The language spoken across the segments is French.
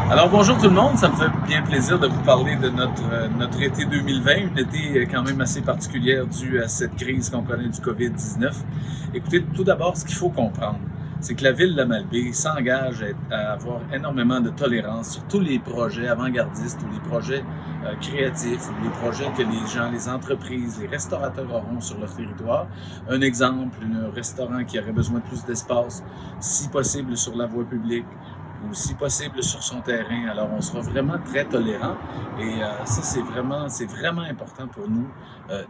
Alors bonjour tout le monde, ça me fait bien plaisir de vous parler de notre été 2020, une été quand même assez particulière due à cette crise qu'on connaît du COVID-19. Écoutez, tout d'abord, ce qu'il faut comprendre, c'est que la ville de Malbaie s'engage à avoir énormément de tolérance sur tous les projets avant-gardistes ou les projets créatifs ou les projets que les gens, les entreprises, les restaurateurs auront sur leur territoire. Un exemple, un restaurant qui aurait besoin de plus d'espace, si possible sur la voie publique, ou si possible sur son terrain. Alors, on sera vraiment très tolérant et ça, c'est vraiment important pour nous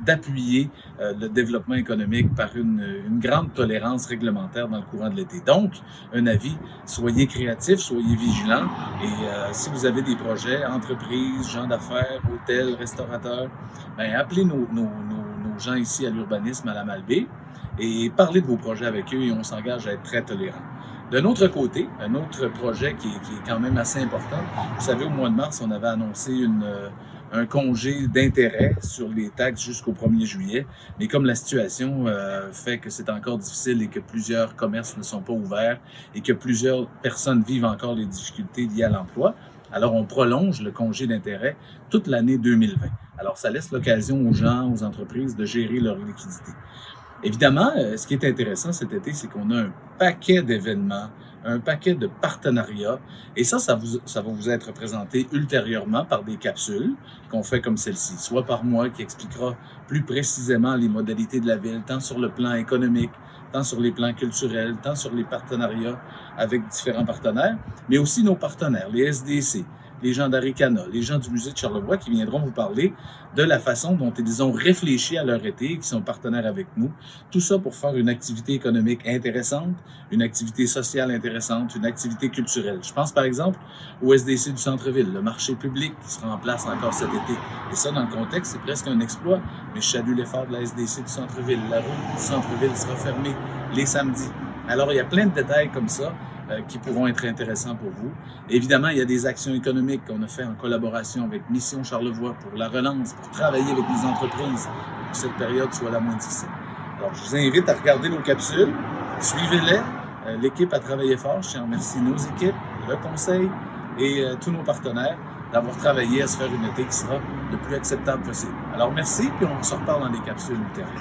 d'appuyer le développement économique par une grande tolérance réglementaire dans le courant de l'été. Donc, un avis, soyez créatifs, soyez vigilants et si vous avez des projets, entreprises, gens d'affaires, hôtels, restaurateurs, bien, appelez nos gens ici à l'urbanisme à la Malbaie et parlez de vos projets avec eux et on s'engage à être très tolérant. D'un autre côté, un autre projet qui est quand même assez important, vous savez, au mois de mars, on avait annoncé un congé d'intérêt sur les taxes jusqu'au 1er juillet, mais comme la situation fait que c'est encore difficile et que plusieurs commerces ne sont pas ouverts et que plusieurs personnes vivent encore les difficultés liées à l'emploi, alors on prolonge le congé d'intérêt toute l'année 2020. Alors ça laisse l'occasion aux gens, aux entreprises de gérer leur liquidité. Évidemment, ce qui est intéressant cet été, c'est qu'on a un paquet d'événements, un paquet de partenariats, et ça va vous être présenté ultérieurement par des capsules qu'on fait comme celle-ci, soit par moi qui expliquera plus précisément les modalités de la ville, tant sur le plan économique, tant sur les plans culturels, tant sur les partenariats avec différents partenaires, mais aussi nos partenaires, les SDC, les gens d'Aricana, les gens du musée de Charlevoix qui viendront vous parler de la façon dont ils ont réfléchi à leur été, qui sont partenaires avec nous. Tout ça pour faire une activité économique intéressante, une activité sociale intéressante, une activité culturelle. Je pense par exemple au SDC du centre-ville, le marché public qui sera en place encore cet été. Et ça, dans le contexte, c'est presque un exploit, mais je salue l'effort de la SDC du centre-ville. La route du centre-ville sera fermée les samedis. Alors, il y a plein de détails comme ça qui pourront être intéressants pour vous. Évidemment, il y a des actions économiques qu'on a fait en collaboration avec Mission Charlevoix pour la relance, pour travailler avec les entreprises pour que cette période soit la moins difficile. Alors, je vous invite à regarder nos capsules, suivez-les. L'équipe a travaillé fort. Je tiens à remercier nos équipes, le conseil et tous nos partenaires d'avoir travaillé à se faire une été qui sera le plus acceptable possible. Alors, merci, puis on se reparle dans des capsules ultérieures.